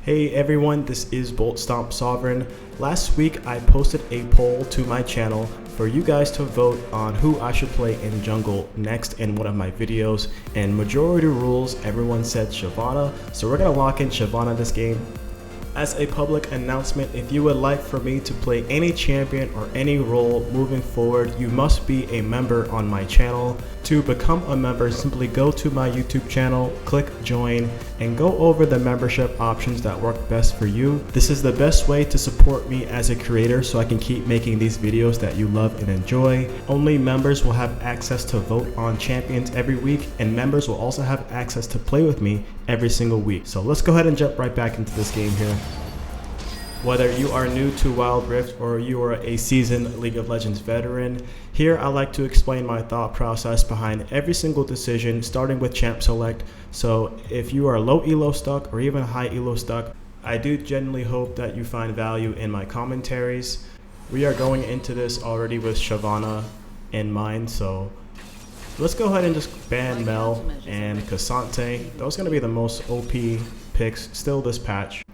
Hey everyone, this is Bolt Stomp Sovereign. Last week I posted a poll to my channel for you guys to vote on who I should play in jungle next in one of my videos, and majority rules everyone said Shyvana, so we're gonna lock in Shyvana this game. As a public announcement, if you would like for me to play any champion or any role moving forward, you must be a member on my channel. To become a member, simply go to my YouTube channel, click join, and go over the membership options that work best for you. This is the best way to support me as a creator so I can keep making these videos that you love and enjoy. Only members will have access to vote on champions every week, and members will also have access to play with me every single week. So let's go ahead and jump right back into this game here. Whether you are new to Wild Rift or you are a seasoned League of Legends veteran, here I like to explain my thought process behind every single decision, starting with champ select. So if you are low elo stuck or even high elo stuck, I do genuinely hope that you find value in my commentaries. We are going into this already with Shyvana in mind, so let's go ahead and just ban Mel and Cassante. Those are going to be the most OP picks still this patch.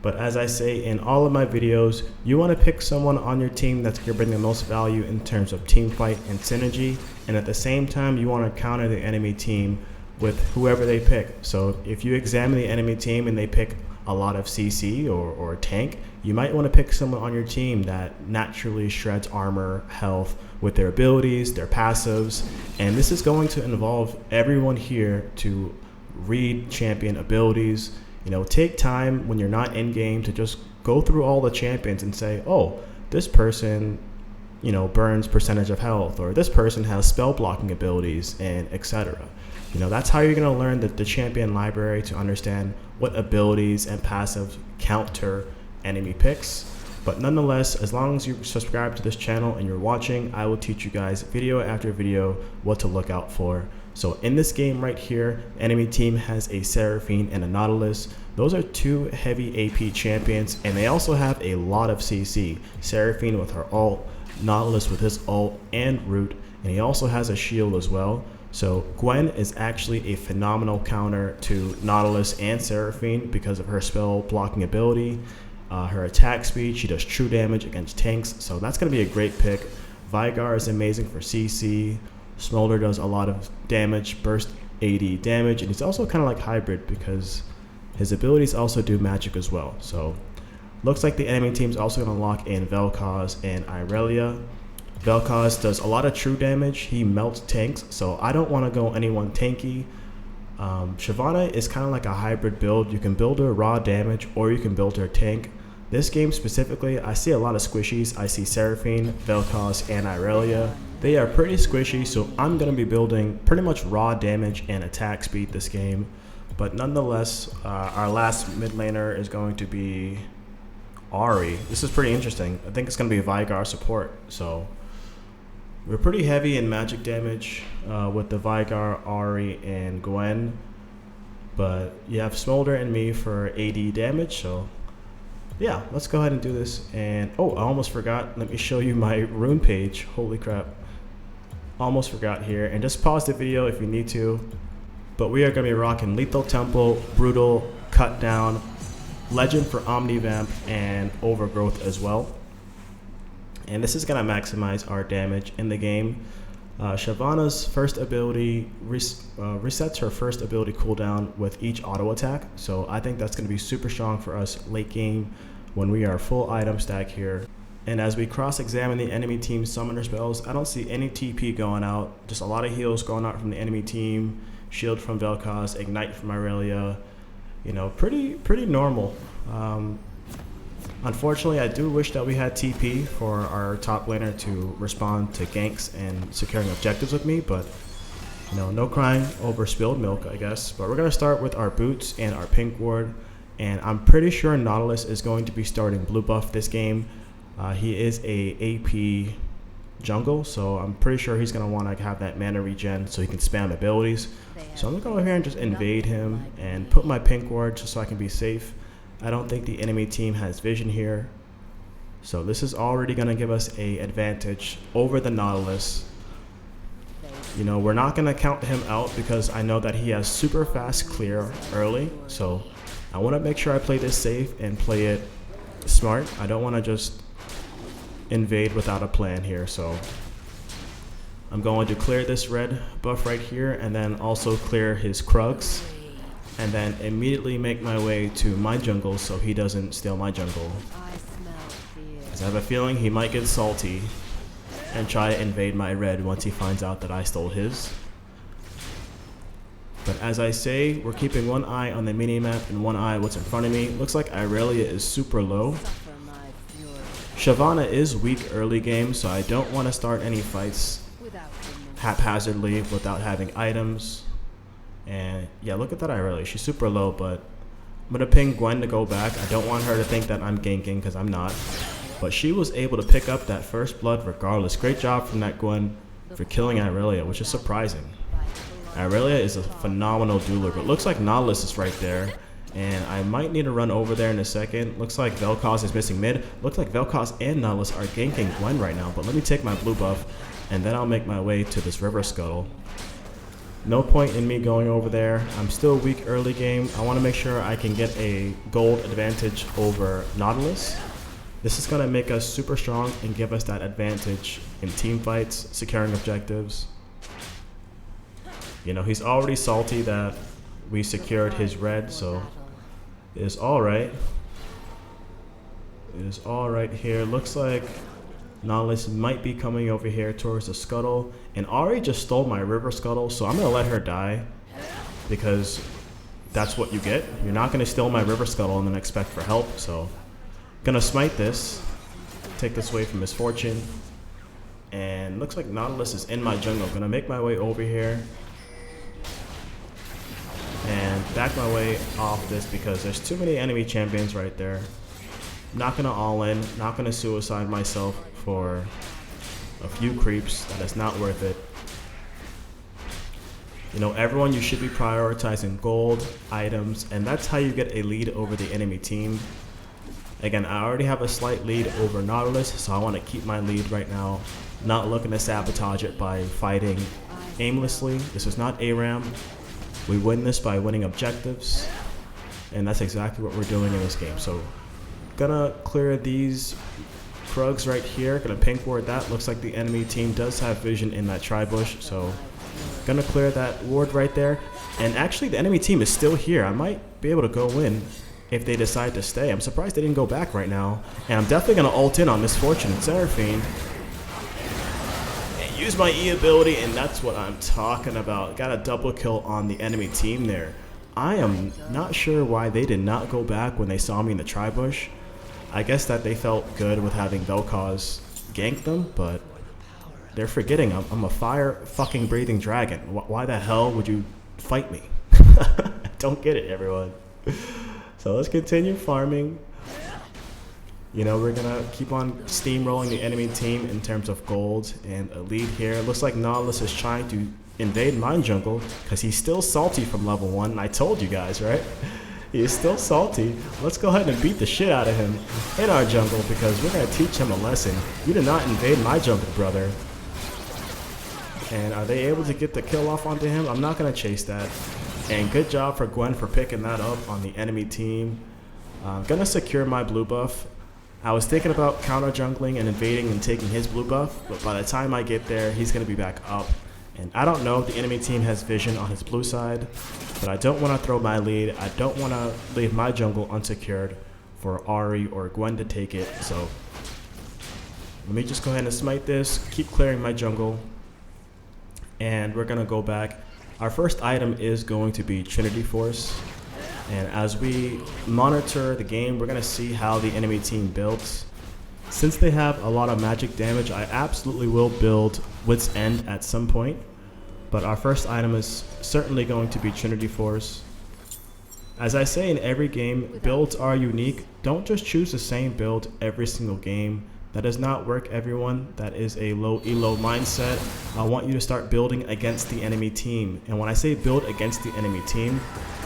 But as I say in all of my videos, you want to pick someone on your team that's going to bring the most value in terms of team fight and synergy, and at the same time you want to counter the enemy team with whoever they pick. So if you examine the enemy team and they pick a lot of CC or tank, you might want to pick someone on your team that naturally shreds armor, health with their abilities, their passives, and this is going to involve everyone here to read champion abilities. You know, take time when you're not in game to just go through all the champions and say, oh, this person, you know, burns percentage of health, or this person has spell blocking abilities, and etc. You know, that's how you're going to learn the champion library to understand what abilities and passives counter enemy picks. But nonetheless, as long as you subscribe to this channel and you're watching, I will teach you guys video after video what to look out for. So in this game right here, enemy team has a Seraphine and a Nautilus. Those are two heavy AP champions, and they also have a lot of CC. Seraphine with her ult, Nautilus with his ult and root, and he also has a shield as well. So Gwen is actually a phenomenal counter to Nautilus and Seraphine because of her spell blocking ability. Her attack speed, she does true damage against tanks, so that's going to be a great pick. Veigar is amazing for CC. Smolder does a lot of damage, burst AD damage, and he's also kind of like hybrid because his abilities also do magic as well. So looks like the enemy team's also going to lock in Vel'Koz and Irelia. Vel'Koz does a lot of true damage. He melts tanks, so I don't want to go anyone tanky. Shyvana is kind of like a hybrid build. You can build her raw damage or you can build her tank. This game specifically, I see a lot of squishies. I see Seraphine, Vel'Koz, and Irelia. They are pretty squishy, so I'm going to be building pretty much raw damage and attack speed this game. But nonetheless, our last mid laner is going to be Ahri. This is pretty interesting. I think it's going to be Veigar support. So we're pretty heavy in magic damage with the Veigar, Ahri, and Gwen. But you have Smolder and me for AD damage, so yeah, let's go ahead and do this. And oh, I almost forgot. Let me show you my rune page. Holy crap. Almost forgot here. And just pause the video if you need to. But we are going to be rocking Lethal Temple, Brutal, Cut Down, Legend for Omnivamp, and Overgrowth as well. And this is going to maximize our damage in the game. Shyvana's first ability resets her first ability cooldown with each auto attack, so I think that's going to be super strong for us late game when we are full item stack here. And as we cross-examine the enemy team's summoner spells, I don't see any TP going out, just a lot of heals going out from the enemy team, shield from Vel'Koz, ignite from Irelia, you know, pretty normal. Unfortunately, I do wish that we had TP for our top laner to respond to ganks and securing objectives with me, but you know, no crying over spilled milk, I guess. But we're going to start with our boots and our pink ward, and I'm pretty sure Nautilus is going to be starting blue buff this game. He is a AP jungle, so I'm pretty sure he's going to want to have that mana regen so he can spam abilities. So I'm going to go over here and just invade him and put my pink ward just so I can be safe. I don't think the enemy team has vision here, so this is already going to give us an advantage over the Nautilus. You know, we're not going to count him out because I know that he has super fast clear early, so I want to make sure I play this safe and play it smart. I don't want to just invade without a plan here, so I'm going to clear this red buff right here and then also clear his Krugs and then immediately make my way to my jungle so he doesn't steal my jungle. Because I have a feeling he might get salty and try to invade my red once he finds out that I stole his. But as I say, we're keeping one eye on the minimap and one eye what's in front of me. Looks like Irelia is super low. Shyvana is weak early game, so I don't want to start any fights haphazardly without having items. And yeah, look at that Irelia. She's super low, but I'm going to ping Gwen to go back. I don't want her to think that I'm ganking because I'm not. But she was able to pick up that first blood regardless. Great job from that Gwen for killing Irelia, which is surprising. Irelia is a phenomenal dueler, but looks like Nautilus is right there. And I might need to run over there in a second. Looks like Vel'Koz is missing mid. Looks like Vel'Koz and Nautilus are ganking Gwen right now, but let me take my blue buff, and then I'll make my way to this River Scuttle. No point in me going over there. I'm still weak early game. I want to make sure I can get a gold advantage over Nautilus. This is going to make us super strong and give us that advantage in team fights, securing objectives. You know, he's already salty that we secured his red, so it's alright. It is alright here. Looks like Nautilus might be coming over here towards the scuttle. And Ari just stole my river scuttle, so I'm going to let her die. Because that's what you get. You're not going to steal my river scuttle and then expect for help, so going to smite this. Take this away from Misfortune. And looks like Nautilus is in my jungle. Going to make my way over here and back my way off this because there's too many enemy champions right there. Not gonna all in, not gonna suicide myself for a few creeps. That is not worth it. You know, everyone, you should be prioritizing gold, items, and that's how you get a lead over the enemy team. Again, I already have a slight lead over Nautilus, so I want to keep my lead right now. Not looking to sabotage it by fighting aimlessly. This is not ARAM. We win this by winning objectives, and that's exactly what we're doing in this game. So, gonna clear these Krugs right here. Gonna pink ward that. Looks like the enemy team does have vision in that tri-bush, so gonna clear that ward right there. And actually, the enemy team is still here. I might be able to go in if they decide to stay. I'm surprised they didn't go back right now. And I'm definitely gonna ult in on Misfortune and Seraphine. Use my E ability, and that's what I'm talking about. Got a double kill on the enemy team there. I am not sure why they did not go back when they saw me in the tri-bush. I guess that they felt good with having Vel'Koz gank them, but they're forgetting I'm a fire fucking breathing dragon. Why the hell would you fight me? Don't get it, everyone. So let's continue farming. You know, we're going to keep on steamrolling the enemy team in terms of gold and a lead here. Looks like Nautilus is trying to invade my jungle because he's still salty from level 1. And I told you guys, right? He is still salty. Let's go ahead and beat the shit out of him in our jungle because we're going to teach him a lesson. You did not invade my jungle, brother. And are they able to get the kill off onto him? I'm not going to chase that. And good job for Gwen for picking that up on the enemy team. I'm going to secure my blue buff. I was thinking about counter jungling and invading and taking his blue buff, but by the time I get there, he's going to be back up. And I don't know if the enemy team has vision on his blue side, but I don't want to throw my lead. I don't want to leave my jungle unsecured for Ari or Gwen to take it. So let me just go ahead and smite this, keep clearing my jungle, and we're going to go back. Our first item is going to be Trinity Force. And as we monitor the game, we're going to see how the enemy team builds. Since they have a lot of magic damage, I absolutely will build Wit's End at some point. But our first item is certainly going to be Trinity Force. As I say in every game, builds are unique. Don't just choose the same build every single game. That does not work, everyone. That is a low-elo mindset. I want you to start building against the enemy team. And when I say build against the enemy team,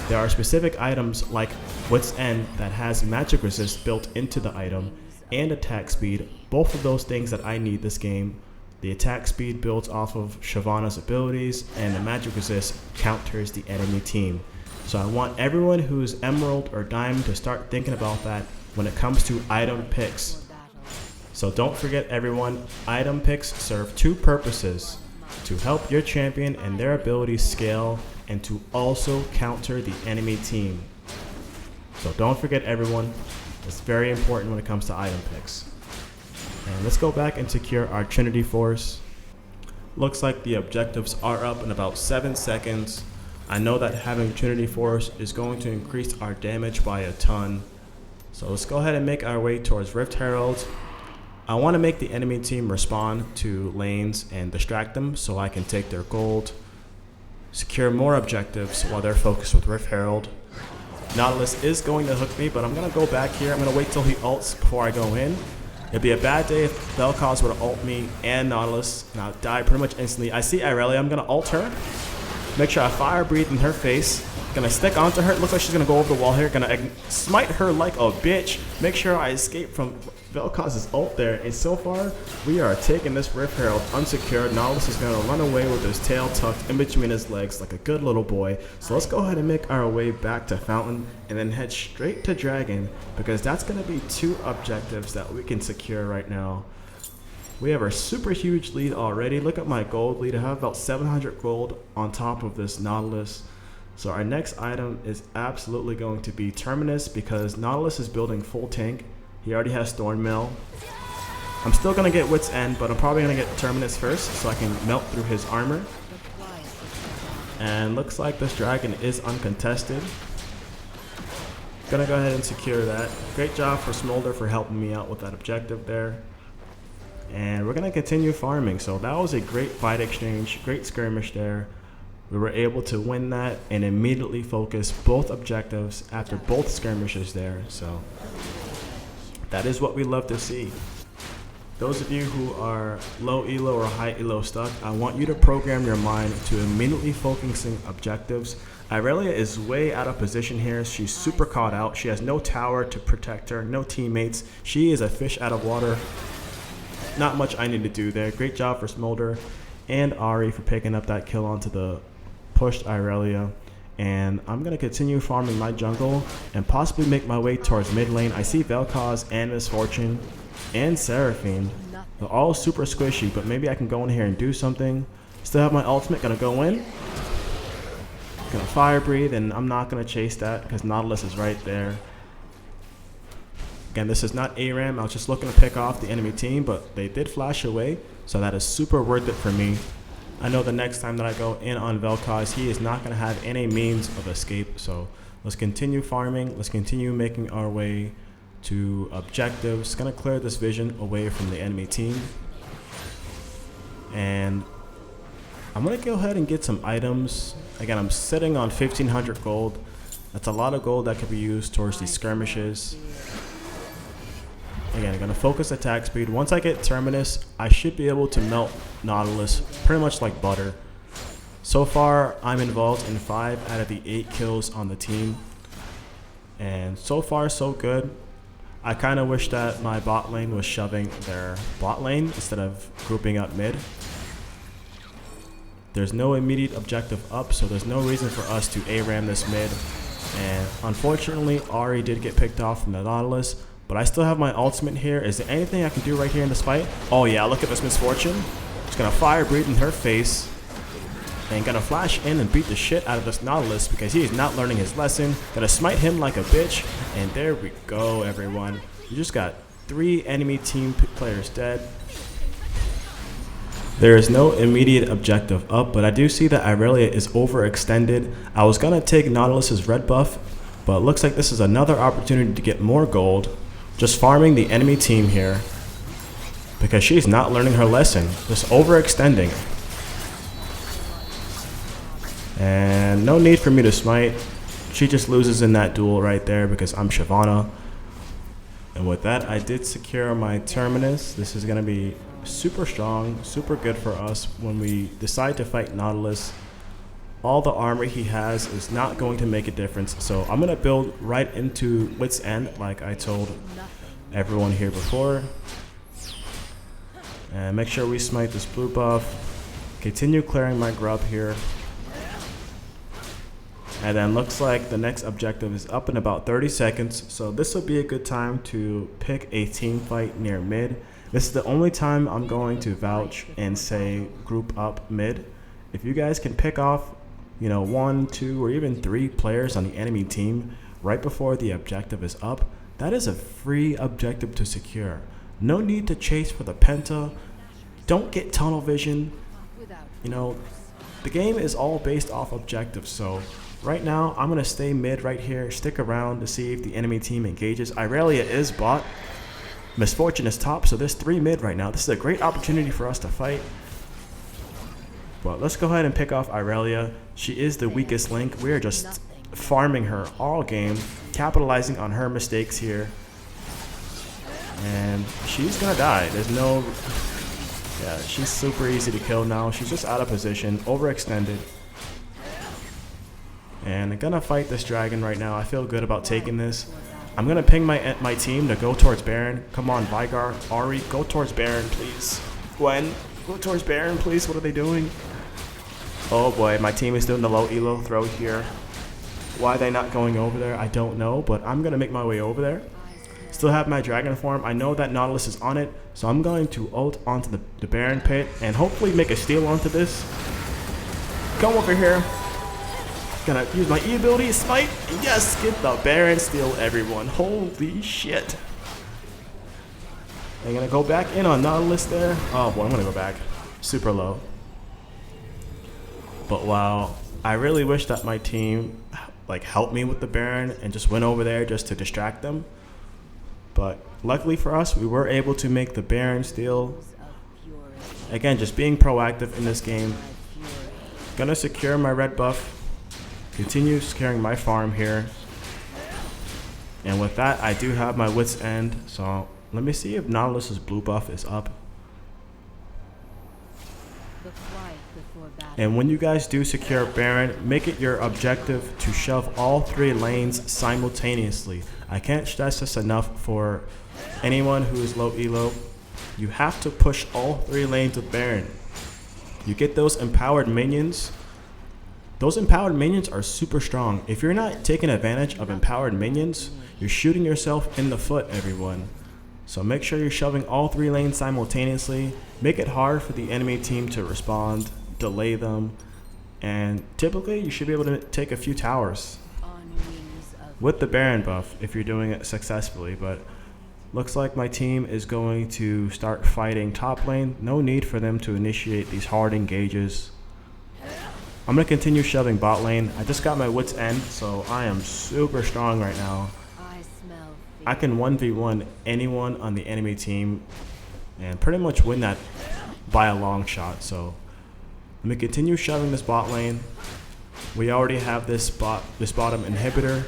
there are specific items like Wit's End that has magic resist built into the item and attack speed. Both of those things that I need this game. The attack speed builds off of Shyvana's abilities, and the magic resist counters the enemy team. So I want everyone who's emerald or diamond to start thinking about that when it comes to item picks. So don't forget everyone, item picks serve two purposes: to help your champion and their abilities scale, and to also counter the enemy team. So don't forget everyone, it's very important when it comes to item picks. And let's go back and secure our Trinity Force. Looks like the objectives are up in about 7 seconds. I know that having Trinity Force is going to increase our damage by a ton. So let's go ahead and make our way towards Rift Herald. I want to make the enemy team respond to lanes and distract them so I can take their gold, secure more objectives while they're focused with Rift Herald. Nautilus is going to hook me, but I'm going to go back here. I'm going to wait till he ults before I go in. It'd be a bad day if Vel'Koz were to ult me and Nautilus, and I'll die pretty much instantly. I see Irelia, I'm going to ult her. Make sure I fire breathe in her face. Gonna stick onto her. It looks like she's gonna go over the wall here. Gonna smite her like a bitch. Make sure I escape from Vel'Koz's ult there. And so far, we are taking this Rift Herald unsecured. Nautilus is gonna run away with his tail tucked in between his legs like a good little boy. So let's go ahead and make our way back to Fountain and then head straight to Dragon, because that's gonna be 2 objectives that we can secure right now. We have our super huge lead already. Look at my gold lead. I have about 700 gold on top of this Nautilus. So our next item is absolutely going to be Terminus, because Nautilus is building full tank. He already has Thornmail. I'm still going to get Wit's End, but I'm probably going to get Terminus first so I can melt through his armor. And looks like this dragon is uncontested. Gonna go ahead and secure that. Great job for Smolder for helping me out with that objective there. And we're gonna continue farming. So that was a great fight exchange, great skirmish there. We were able to win that and immediately focus both objectives after both skirmishes there. So that is what we love to see. Those of you who are low elo or high elo stuck, I want you to program your mind to immediately focusing objectives. Irelia is way out of position here. She's super caught out. She has no tower to protect her, no teammates. She is a fish out of water. Not much I need to do there. Great job for Smolder and Ari for picking up that kill onto the pushed Irelia. And I'm going to continue farming my jungle and possibly make my way towards mid lane. I see Vel'Koz and Misfortune and Seraphine. They're all super squishy, but maybe I can go in here and do something. Still have my ultimate, gonna go in. Gonna fire breathe, and I'm not gonna chase that because Nautilus is right there. Again, this is not ARAM. I was just looking to pick off the enemy team, but they did flash away, so that is super worth it for me. I know the next time that I go in on Vel'Koz, he is not gonna have any means of escape, so let's continue farming. Let's continue making our way to objectives. Gonna clear this vision away from the enemy team, and I'm gonna go ahead and get some items. Again, I'm sitting on 1500 gold. That's a lot of gold that could be used towards these skirmishes. Again, I'm gonna focus attack speed. Once I get Terminus, I should be able to melt Nautilus pretty much like butter. So far, I'm involved in 5 out of the 8 kills on the team, and so far so good. I kind of wish that my bot lane was shoving their bot lane instead of grouping up mid. There's no immediate objective up, so there's no reason for us to ARAM this mid. And unfortunately, Ari did get picked off from the Nautilus, but I still have my ultimate here. Is there anything I can do right here in this fight? Oh yeah, look at this Misfortune. Just gonna fire breathe in her face. And gonna flash in and beat the shit out of this Nautilus because he is not learning his lesson. Gonna smite him like a bitch. And there we go, everyone. You just got 3 enemy team players dead. There is no immediate objective up, but I do see that Irelia is overextended. I was gonna take Nautilus's red buff, but it looks like this is another opportunity to get more gold. Just farming the enemy team here because she's not learning her lesson. Just overextending. And no need for me to smite. She just loses in that duel right there because I'm Shyvana. And with that, I did secure my Terminus. This is going to be super strong, super good for us when we decide to fight Nautilus. All the armor he has is not going to make a difference. So I'm going to build right into Wit's End like I told everyone here before. And make sure we smite this blue buff. Continue clearing my grub here. And then looks like the next objective is up in about 30 seconds. So this will be a good time to pick a team fight near mid. This is the only time I'm going to vouch and say group up mid. If you guys can pick off, you know, 1, 2, or even 3 players on the enemy team right before the objective is up, that is a free objective to secure. No need to chase for the penta. Don't get tunnel vision. You know, the game is all based off objectives, so right now I'm going to stay mid right here, stick around to see if the enemy team engages. Irelia is bot. Misfortune is top, so there's 3 mid right now. This is a great opportunity for us to fight. But let's go ahead and pick off Irelia. She is the weakest link. We are just farming her all game, capitalizing on her mistakes here. And she's going to die. There's no... Yeah, she's super easy to kill now. She's just out of position, overextended. And I'm gonna fight this dragon right now. I feel good about taking this. I'm gonna ping my team to go towards Baron. Come on, Vigar, Ari, go towards Baron, please. Gwen, go towards Baron, please. What are they doing? Oh boy, my team is doing the low elo throw here. Why are they not going over there? I don't know, but I'm gonna make my way over there. Still have my dragon form. I know that Nautilus is on it, so I'm going to ult onto the Baron pit and hopefully make a steal onto this. Come over here. Gonna use my E ability, smite. Yes, get the Baron steal, everyone. Holy shit. I'm gonna go back in on Nautilus there. Oh boy, I'm gonna go back. Super low. But wow, I really wish that my team like helped me with the Baron and just went over there just to distract them. But luckily for us, we were able to make the Baron steal. Again, just being proactive in this game. Gonna secure my red buff. Continue securing my farm here. And with that, I do have my wit's end. So let me see if Nautilus's blue buff is up. And when you guys do secure Baron, make it your objective to shove all 3 lanes simultaneously. I can't stress this enough for anyone who is low elo. You have to push all 3 lanes with Baron. You get those empowered minions. Those empowered minions are super strong. If you're not taking advantage of empowered minions, you're shooting yourself in the foot, everyone. So make sure you're shoving all 3 lanes simultaneously. Make it hard for the enemy team to respond, delay them, and typically you should be able to take a few towers with the Baron buff if you're doing it successfully. But looks like my team is going to start fighting top lane. No need for them to initiate these hard engages. I'm going to continue shoving bot lane. I just got my wit's end, so I am super strong right now. I can 1v1 anyone on the enemy team and pretty much win that by a long shot. So let me continue shoving this bot lane. We already have this bottom inhibitor,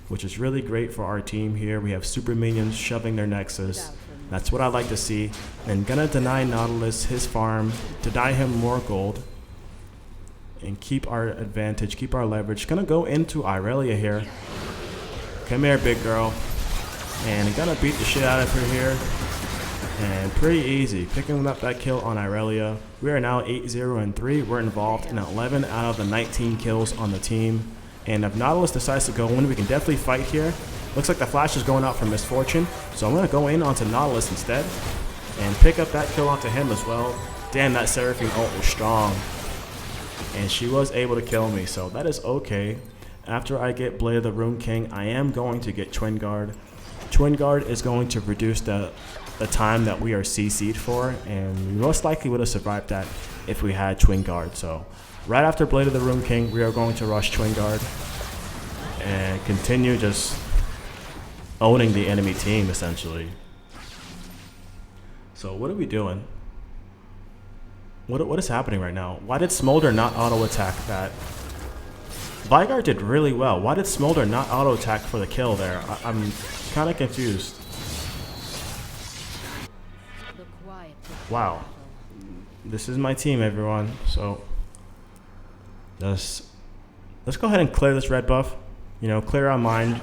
which is really great for our team here. We have super minions shoving their nexus. That's what I like to see. And gonna deny Nautilus his farm, deny him more gold, and keep our advantage, keep our leverage. Gonna go into Irelia here. Come here, big girl. And gonna beat the shit out of her here. And pretty easy, picking up that kill on Irelia. We are now 8-0-3. We're involved in 11 out of the 19 kills on the team. And if Nautilus decides to go in, we can definitely fight here. Looks like the flash is going out for Misfortune. So I'm going to go in onto Nautilus instead and pick up that kill onto him as well. Damn, that Seraphine ult was strong. And she was able to kill me, so that is okay. After I get Blade of the Rune King, I am going to get Twin Guard. Twin Guard is going to reduce the time that we are CC'd for, and we most likely would have survived that if we had Twin Guard. So right after Blade of the Rune King, we are going to rush Twin Guard and continue just owning the enemy team essentially. So what are we doing? What is happening right now? Why did Smolder not auto attack that? Vigar did really well. Why did Smolder not auto attack for the kill there? I'm kind of confused. Wow. This is my team, everyone. So let's go ahead and clear this red buff. You know, clear our mind.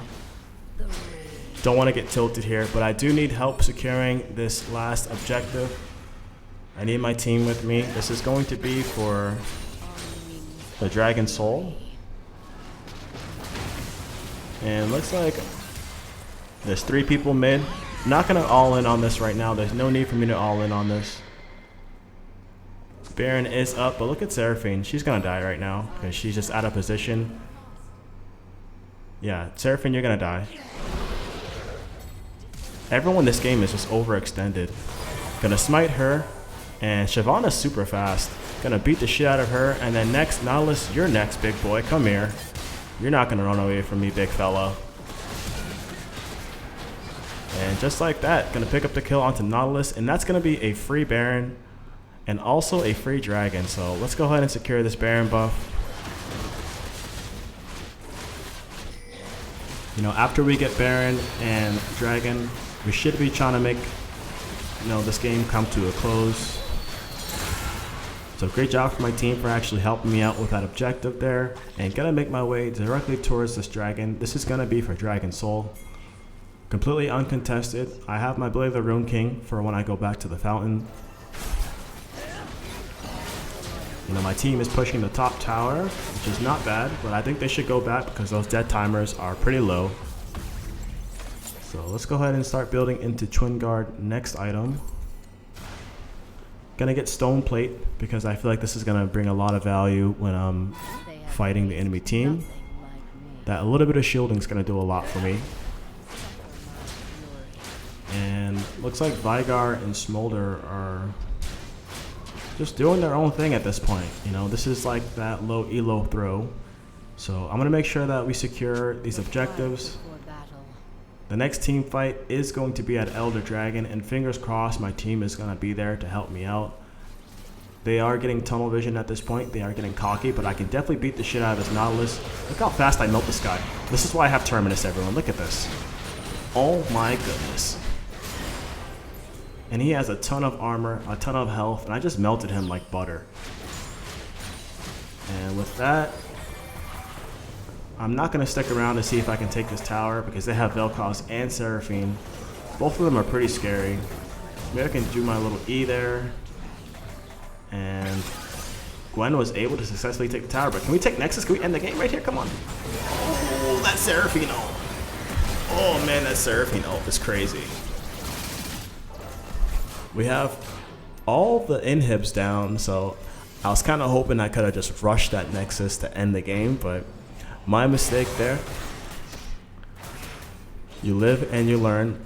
Don't want to get tilted here, but I do need help securing this last objective. I need my team with me. This is going to be for the Dragon Soul. And looks like there's 3 people mid. Not gonna all in on this right now. There's no need for me to all in on this. Baron is up, but look at Seraphine. She's gonna die right now because she's just out of position. Yeah, Seraphine, you're gonna die. Everyone in this game is just overextended. Gonna smite her, and Shyvana's super fast. Gonna beat the shit out of her, and then next, Nautilus, you're next, big boy. Come here. You're not gonna run away from me, big fella. And just like that, gonna pick up the kill onto Nautilus, and that's gonna be a free Baron and also a free Dragon. So let's go ahead and secure this Baron buff. You know, after we get Baron and Dragon, we should be trying to make, you know, this game come to a close. So great job for my team for actually helping me out with that objective there. And gonna make my way directly towards this Dragon. This is gonna be for Dragon Soul. Completely uncontested. I have my Blade of the Rune King for when I go back to the fountain. You know, my team is pushing the top tower, which is not bad, but I think they should go back because those dead timers are pretty low. So let's go ahead and start building into Twin Guard next item. Gonna get Stone Plate because I feel like this is gonna bring a lot of value when I'm fighting the enemy team. That a little bit of shielding is gonna do a lot for me. And looks like Vigar and Smolder are just doing their own thing at this point. You know, this is like that low-elo throw. So I'm gonna make sure that we secure these objectives. The next team fight is going to be at Elder Dragon, and fingers crossed my team is gonna be there to help me out. They are getting tunnel vision at this point. They are getting cocky, but I can definitely beat the shit out of this Nautilus. Look how fast I melt this guy. This is why I have Terminus, everyone. Look at this. Oh my goodness. And he has a ton of armor, a ton of health, and I just melted him like butter. And with that, I'm not going to stick around to see if I can take this tower because they have Vel'Koz and Seraphine. Both of them are pretty scary. Maybe I can do my little E there. And Gwen was able to successfully take the tower, but can we take Nexus? Can we end the game right here? Come on. Oh, that Seraphine ult. Oh man, that Seraphine ult is crazy. We have all the inhibs down, so I was kind of hoping I could have just rushed that Nexus to end the game, but my mistake there. You live and you learn.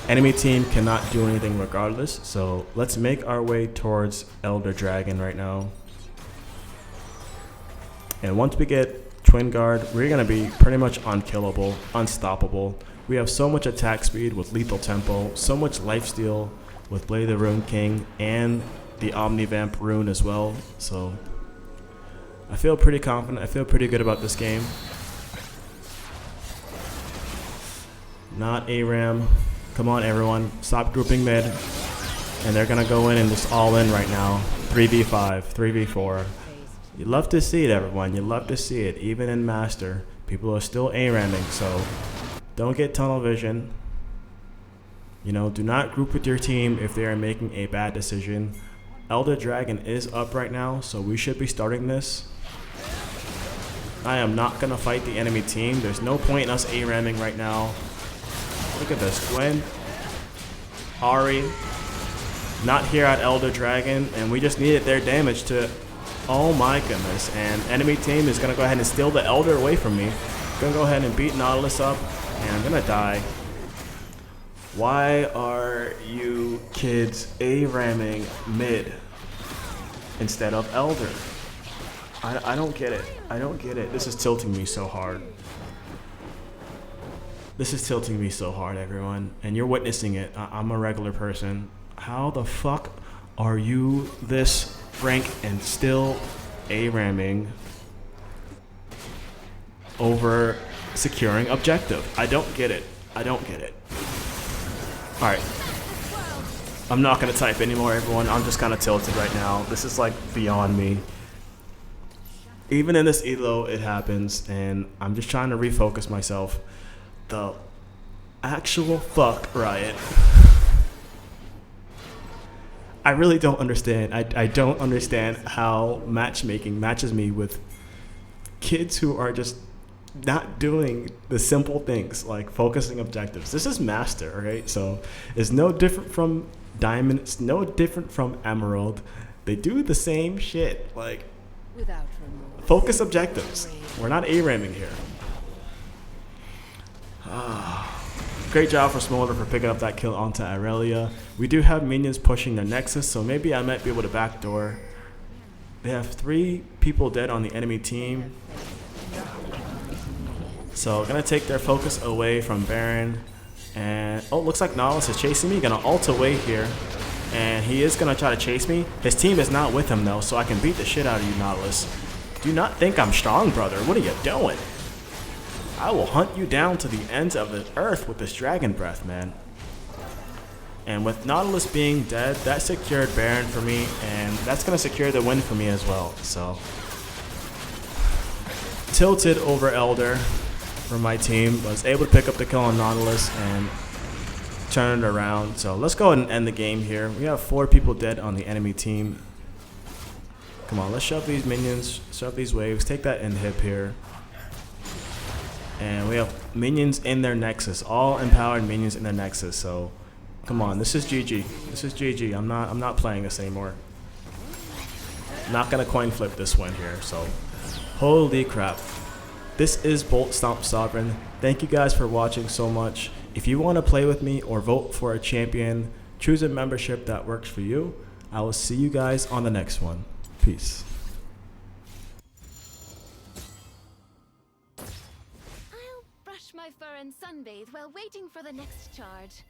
Enemy team cannot do anything regardless, so let's make our way towards Elder Dragon right now. And once we get Twin Guard, we're going to be pretty much unkillable, unstoppable. We have so much attack speed with lethal tempo, so much lifesteal with Blade of the Rune King and the Omnivamp rune as well. So I feel pretty confident. I feel pretty good about this game. Not ARAM. Come on, everyone. Stop grouping mid. And they're going to go in and just all in right now. 3v5, 3v4. You love to see it, everyone. You love to see it. Even in Master, people are still ARAMing. So don't get tunnel vision. You know, do not group with your team if they are making a bad decision. Elder Dragon is up right now, so we should be starting this. I am not going to fight the enemy team. There's no point in us ARAMing right now. Look at this. Gwen, Ari, not here at Elder Dragon, and we just needed their damage to... Oh my goodness. And enemy team is going to go ahead and steal the Elder away from me. Going to go ahead and beat Nautilus up, and I'm going to die. Why are you kids ARAMing mid instead of Elder? I don't get it. I don't get it. This is tilting me so hard. This is tilting me so hard, everyone. And you're witnessing it. I'm a regular person. How the fuck are you this rank and still ARAMing over securing objective? I don't get it. I don't get it. Alright. I'm not going to type anymore, everyone. I'm just kind of tilted right now. This is like beyond me. Even in this elo, it happens, and I'm just trying to refocus myself. The actual fuck, Riot. I really don't understand. I don't understand how matchmaking matches me with kids who are just not doing the simple things like focusing objectives. This is Master, alright? So it's no different from Diamond, it's no different from Emerald. They do the same shit, like focus objectives. We're not ARAM-ing here. Great job for Smolder for picking up that kill onto Aurelia. We do have minions pushing the Nexus, so maybe I might be able to backdoor. They have 3 people dead on the enemy team. So gonna take their focus away from Baron. And oh, looks like Nautilus is chasing me. Gonna ult away here. And he is gonna try to chase me. His team is not with him though, so I can beat the shit out of you, Nautilus. Do not think I'm strong, brother. What are you doing? I will hunt you down to the ends of the earth with this dragon breath, man. And with Nautilus being dead, that secured Baron for me, and that's gonna secure the win for me as well. So tilted over Elder for my team, was able to pick up the kill on Nautilus and turn it around. So let's go ahead and end the game here. We have 4 people dead on the enemy team. Come on, let's shove these minions, shove these waves, take that inhib here. And we have minions in their Nexus, all empowered minions in their Nexus. So come on, this is GG. This is GG. I'm not playing this anymore. Not gonna coin flip this one here. So holy crap. This is Bolt Stomp Sovereign. Thank you guys for watching so much. If you want to play with me or vote for a champion, choose a membership that works for you. I will see you guys on the next one. Peace. I'll brush my fur and sunbathe while waiting for the next charge.